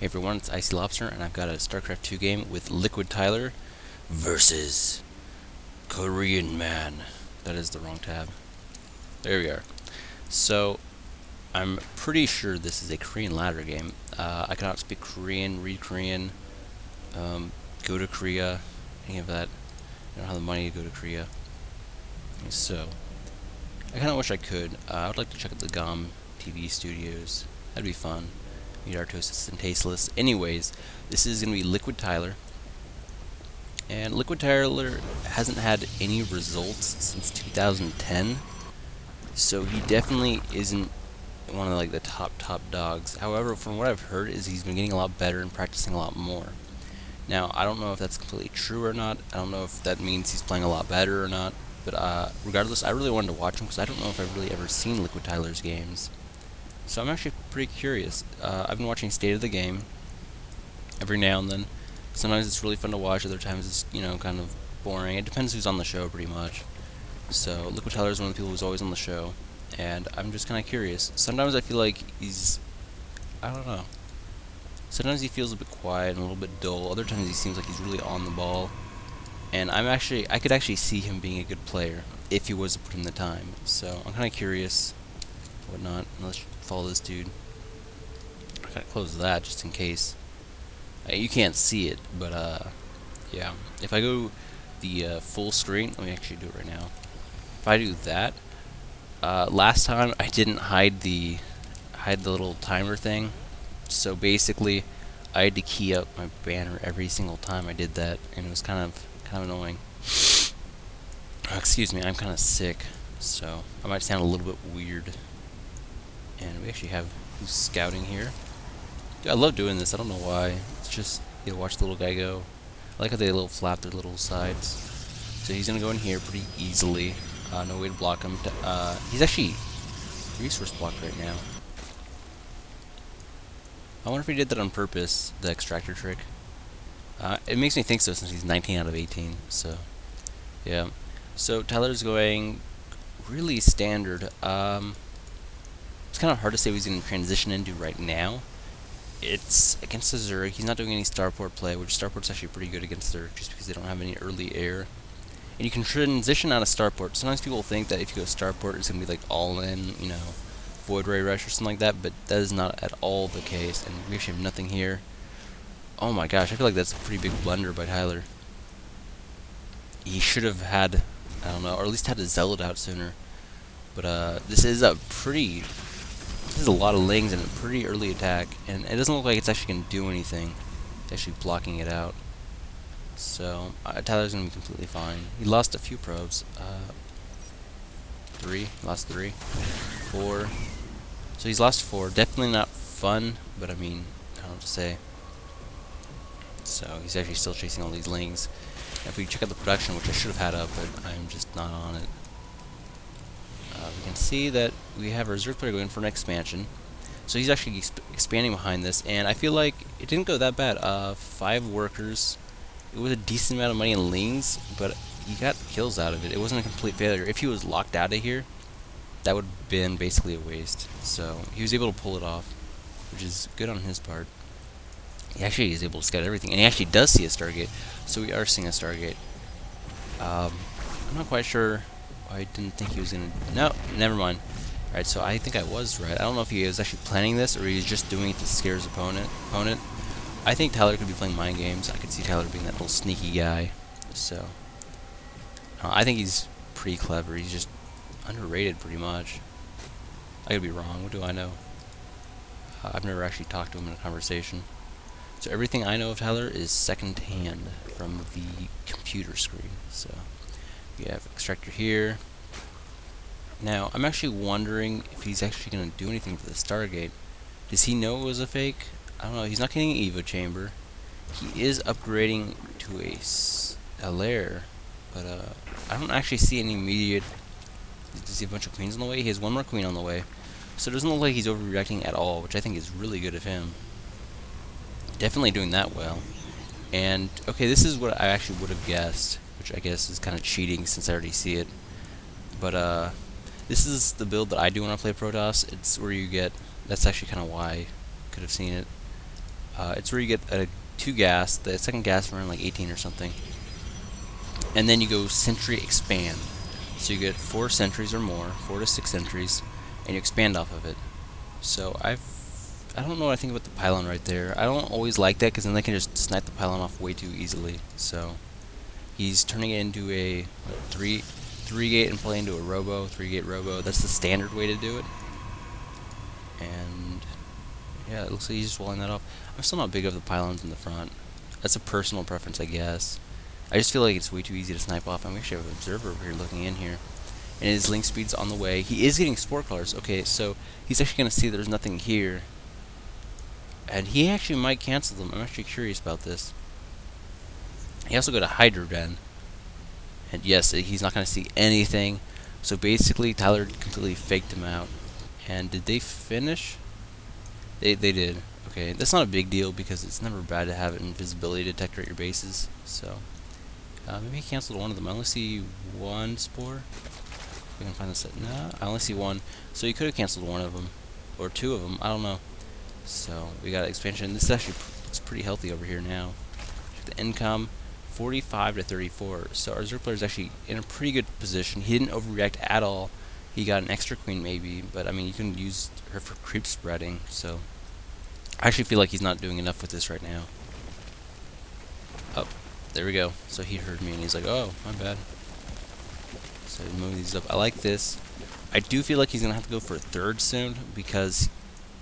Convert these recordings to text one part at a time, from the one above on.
Hey everyone, it's Icy Lobster, and I've got a StarCraft 2 game with LiquidTyler versus Korean Man. That is the wrong tab. There we are. So, I'm pretty sure this is a Korean ladder game. I cannot speak Korean, read Korean, go to Korea, any of that. I don't have the money to go to Korea. So, I kind of wish I could. I would like to check out the GOM TV studios. That'd be fun. Meet Artosis and Tasteless. Anyways, this is going to be LiquidTyler. And LiquidTyler hasn't had any results since 2010. So he definitely isn't one of the top dogs. However, from what I've heard is he's been getting a lot better and practicing a lot more. Now, I don't know if that's completely true or not. I don't know if that means he's playing a lot better or not. But regardless, I really wanted to watch him because I don't know if I've really ever seen LiquidTyler's games. So I'm actually pretty curious. I've been watching State of the Game every now and then. Sometimes it's really fun to watch, other times it's, kind of boring. It depends who's on the show, pretty much. So LiquidTyler is one of the people who's always on the show, and I'm just kind of curious. Sometimes I feel like I don't know. Sometimes he feels a bit quiet and a little bit dull. Other times he seems like he's really on the ball. And I could actually see him being a good player if he was to put in the time. So I'm kind of curious. Whatnot. Let's follow this dude. I gotta close that just in case. You can't see it, but yeah. If I go the full screen, let me actually do it right now. If I do that, last time I didn't hide the little timer thing, so basically I had to key up my banner every single time I did that, and it was kind of annoying. Excuse me, I'm kind of sick, so I might sound a little bit weird. And we actually have who's scouting here. I love doing this. I don't know why. It's just, watch the little guy go. I like how they little flap their little sides. So he's gonna go in here pretty easily. No way to block him. He's actually resource blocked right now. I wonder if he did that on purpose, the extractor trick. It makes me think so since he's 19 out of 18. So, yeah. So Tyler's going really standard. It's kind of hard to say what he's going to transition into right now. It's against the Zerg. He's not doing any starport play, which starport's actually pretty good against Zerg, just because they don't have any early air. And you can transition out of starport. Sometimes people think that if you go starport, it's going to be like all in, Void Ray Rush or something like that, but that is not at all the case. And we actually have nothing here. Oh my gosh, I feel like that's a pretty big blunder by Tyler. He should have had, I don't know, or at least had a Zealot out sooner. But this is a lot of lings and a pretty early attack, and it doesn't look like it's actually going to do anything. It's actually blocking it out. So, Tyler's going to be completely fine. He lost a few probes. 3, lost 3, 4. So he's lost 4. Definitely not fun, but I mean, I don't know what to say. So, he's actually still chasing all these lings. And if we check out the production, which I should have had up, but I'm just not on it. We can see that we have our Zerg player going for an expansion. So he's actually expanding behind this, and I feel like it didn't go that bad. 5 workers. It was a decent amount of money in lings, but he got kills out of it. It wasn't a complete failure. If he was locked out of here, that would have been basically a waste. So he was able to pull it off, which is good on his part. He actually is able to scout everything, and he actually does see a Stargate. So we are seeing a Stargate. I'm not quite sure. I didn't think he was gonna. No, never mind. Alright, so I think I was right. I don't know if he was actually planning this or he's just doing it to scare his opponent. I think Tyler could be playing mind games. I could see Tyler being that little sneaky guy. So, I think he's pretty clever. He's just underrated, pretty much. I could be wrong. What do I know? I've never actually talked to him in a conversation. So everything I know of Tyler is second-hand from the computer screen. So. We have extractor here. Now, I'm actually wondering if he's actually going to do anything for the Stargate. Does he know it was a fake? I don't know. He's not getting an Evo chamber. He is upgrading to a lair, but I don't actually see any immediate. Does he have a bunch of queens on the way? He has one more queen on the way, so it doesn't look like he's overreacting at all, which I think is really good of him. Definitely doing that well. And okay, this is what I actually would have guessed, which I guess is kind of cheating since I already see it. But this is the build that I do when I play Protoss. It's where you get, that's actually kind of why I could have seen it. But this is the build that I do when I play Protoss. It's where you get, that's actually kind of why I could have seen it. But this is the build that I do when I play Protoss. It's where you get, that's actually kind of why I could have seen it. But It's where you get 2 gas, the second gas around like 18 or something. And then you go Sentry Expand. So you get 4 sentries or more, 4 to 6 sentries, and you expand off of it. So I don't know what I think about the pylon right there. I don't always like that because then they can just snipe the pylon off way too easily. So he's turning it into a 3-gate and playing into a robo, 3-gate robo. That's the standard way to do it. And yeah, it looks like he's just walling that off. I'm still not big of the pylons in the front. That's a personal preference, I guess. I just feel like it's way too easy to snipe off. And we actually have an observer over here looking in here. And his link speed's on the way. He is getting sport colors. Okay, so he's actually going to see there's nothing here. And he actually might cancel them. I'm actually curious about this. He also got a Hydro Den. And yes, he's not going to see anything. So basically, Tyler completely faked him out. And did they finish? They did. Okay, that's not a big deal because it's never bad to have an invisibility detector at your bases. So maybe he canceled one of them. I only see 1 spore. We can find this. No, I only see 1. So he could have canceled one of them or 2 of them. I don't know. So we got expansion. This is actually looks pretty healthy over here now. Check the income, 45 to 34. So our Zerg player is actually in a pretty good position. He didn't overreact at all. He got an extra queen maybe, but I mean you can use her for creep spreading. So I actually feel like he's not doing enough with this right now. Oh, there we go. So he heard me and he's like, oh, my bad. So move these up. I like this. I do feel like he's gonna have to go for a 3rd soon because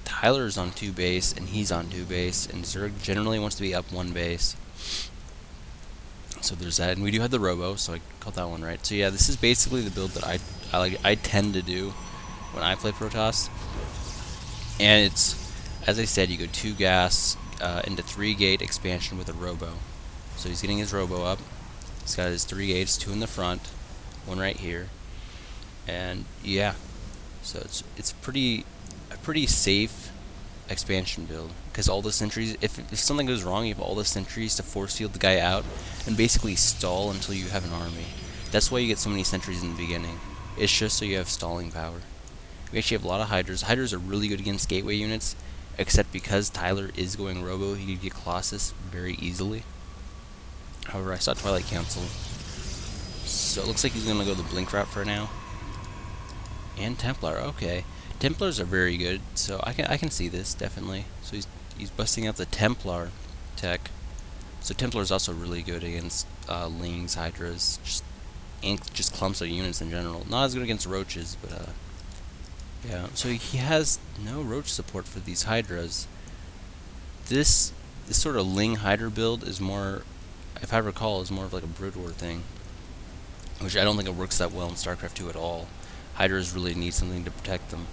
Tyler's on 2 base and he's on 2 base, and Zerg generally wants to be up 1 base. So there's that, and we do have the robo, so I called that one right. So yeah, this is basically the build that I tend to do when I play Protoss. And it's, as I said, you go 2 gas into 3-gate expansion with a robo. So he's getting his robo up. He's got his 3 gates, 2 in the front, 1 right here, and yeah. So it's a pretty safe expansion build because all the sentries. If something goes wrong, you have all the sentries to force field the guy out and basically stall until you have an army. That's why you get so many sentries in the beginning. It's just so you have stalling power. We actually have a lot of Hydras. Hydras are really good against gateway units, except because Tyler is going robo, he could get Colossus very easily. However, I saw Twilight cancel. So it looks like he's going to go the Blink route for now. And Templar, okay. Templars are very good, so I can see this, definitely. So he's busting out the Templar tech. So Templar is also really good against Lings, Hydras, just clumps of units in general. Not as good against Roaches, but yeah. So he has no Roach support for these Hydras. This sort of Ling Hydra build is more, if I recall, is more of like a Brood War thing, which I don't think it works that well in StarCraft 2 at all. Hydras really need something to protect them.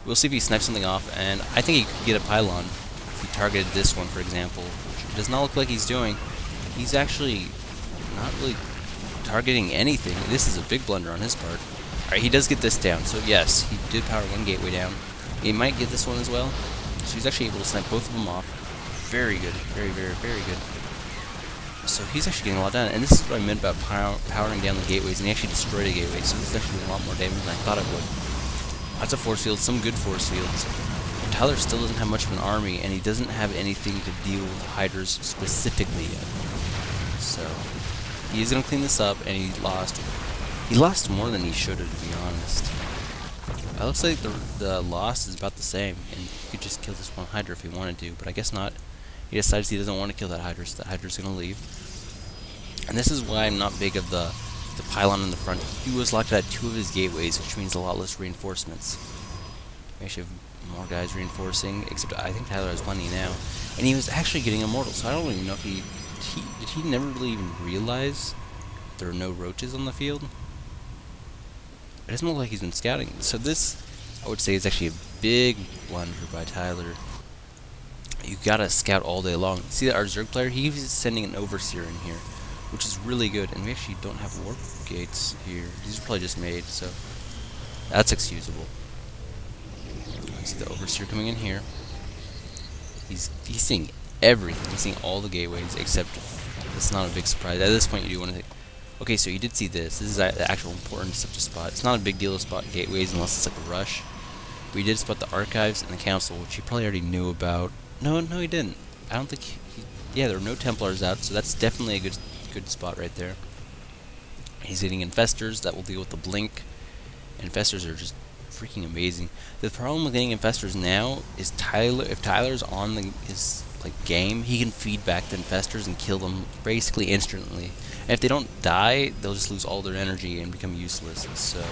We'll see if he snipes something off, and I think he could get a pylon if he targeted this one, for example, which does not look like he's doing. He's actually not really targeting anything. This is a big blunder on his part. Alright, he does get this down, so yes, he did power 1 gateway down. He might get this one as well, so he's actually able to snipe both of them off. Very good, very, very, very good. So he's actually getting a lot done, and this is what I meant about powering down the gateways, and he actually destroyed a gateway, so this is actually a lot more damage than I thought it would. Lots of force fields, some good force fields. But Tyler still doesn't have much of an army, and he doesn't have anything to deal with Hydras specifically yet. So he is going to clean this up, and he lost. He lost more than he should have, to be honest. It looks like the loss is about the same, and he could just kill this one Hydra if he wanted to, but I guess not. He decides he doesn't want to kill that Hydra, so that Hydra's going to leave. And this is why I'm not big of the pylon in the front. He was locked at 2 of his gateways, which means a lot less reinforcements. We actually have more guys reinforcing, except I think Tyler has plenty now. And he was actually getting immortal, so I don't even know if did he never really even realize there are no roaches on the field? It doesn't look like he's been scouting. So this, I would say, is actually a big blunder by Tyler. You gotta scout all day long. See that our Zerg player, he's sending an Overseer in here, which is really good, and we actually don't have warp gates here. These are probably just made, so that's excusable. See the Overseer coming in here. He's seeing everything. He's seeing all the gateways, except it's not a big surprise. At this point, you do want to think, okay, so you did see this. This is the actual important stuff to spot. It's not a big deal to spot gateways unless it's like a rush. We did spot the archives and the council, which he probably already knew about. No, he didn't. I don't think yeah, there are no Templars out, so that's definitely a good spot right there. He's hitting Infestors that will deal with the blink. Infestors are just freaking amazing. The problem with getting Infestors now is if Tyler's on his like game, he can feed back the Infestors and kill them basically instantly. And if they don't die, they'll just lose all their energy and become useless. So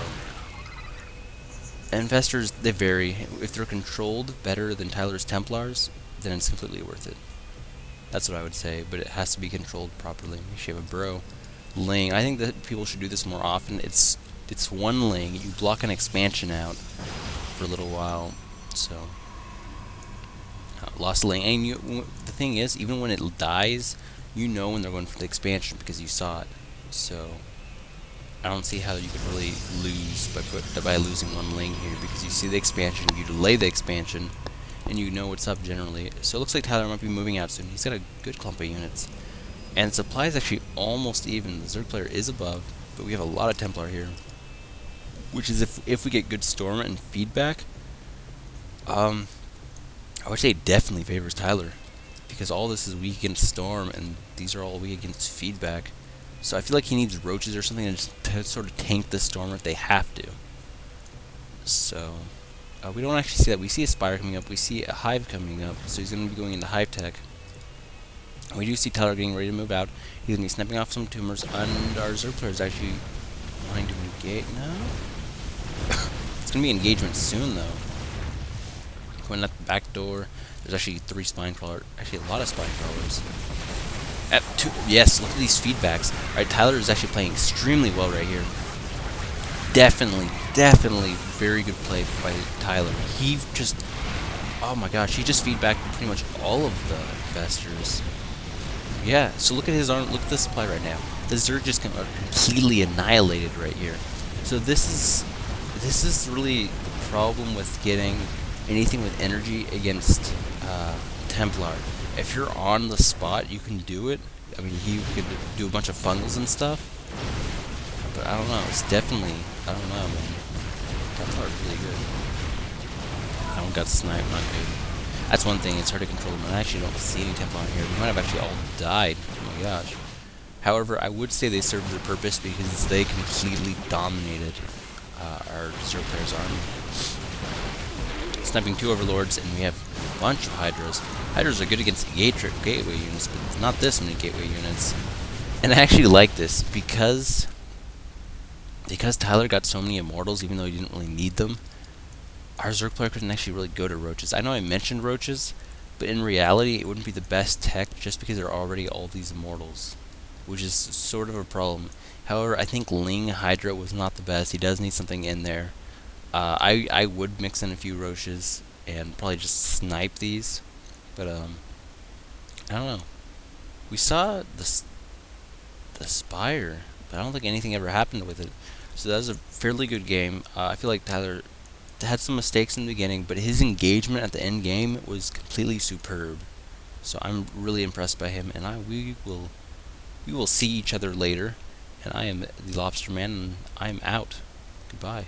Infestors, they vary. If they're controlled better than Tyler's Templars, then it's completely worth it. That's what I would say, but it has to be controlled properly. You should have a bro. Ling. I think that people should do this more often. It's one Ling. You block an expansion out for a little while. So lost Ling. And the thing is, even when it dies, you know when they're going for the expansion because you saw it. So I don't see how you could really lose by losing one Ling here, because you see the expansion, you delay the expansion, and you know what's up generally. So it looks like Tyler might be moving out soon. He's got a good clump of units. And supply is actually almost even. The Zerg player is above, but we have a lot of Templar here. Which is if we get good storm and feedback, I would say it definitely favors Tyler. Because all this is weak against storm, and these are all weak against feedback. So I feel like he needs roaches or something to sort of tank the storm if they have to. So we don't actually see that. We see a Spire coming up. We see a Hive coming up. So he's going to be going into Hive Tech. We do see Tyler getting ready to move out. He's going to be snapping off some tumors, and our Zerg player is actually wanting to engage. No? It's going to be engagement soon, though. Going out the back door. There's actually 3 spine crawlers. Actually, a lot of spine crawlers. Yes, look at these feedbacks. Alright, Tyler is actually playing extremely well right here. Definitely very good play by Tyler. He just, oh my gosh, he just feedbacked pretty much all of the investors. Yeah, so look at his arm, look at the supply right now. The Zerg just completely annihilated right here. So this is really the problem with getting anything with energy against Templar. If you're on the spot, you can do it. I mean, he could do a bunch of funnels and stuff. But I don't know, it's definitely, I don't know, man. Templar is really good. I don't got sniped, not good. That's one thing, it's hard to control them. I actually don't see any Templar here. They might have actually all died. Oh my gosh. However, I would say they served their purpose because they completely dominated our Zerg player's army. Sniping 2 Overlords, and we have a bunch of Hydras. Hydras are good against gateway units, but not this many gateway units. And I actually like this because Tyler got so many Immortals, even though he didn't really need them. Our Zerg player couldn't actually really go to Roaches. I know I mentioned Roaches, but in reality, it wouldn't be the best tech just because there are already all these Immortals, which is sort of a problem. However, I think Ling Hydra was not the best. He does need something in there. I would mix in a few Roaches and probably just snipe these, but I don't know. We saw the Spire, but I don't think anything ever happened with it. So that was a fairly good game. I feel like Tyler had some mistakes in the beginning, but his engagement at the end game was completely superb. So I'm really impressed by him, and we will see each other later. And I am the Lobster Man, and I am out. Goodbye.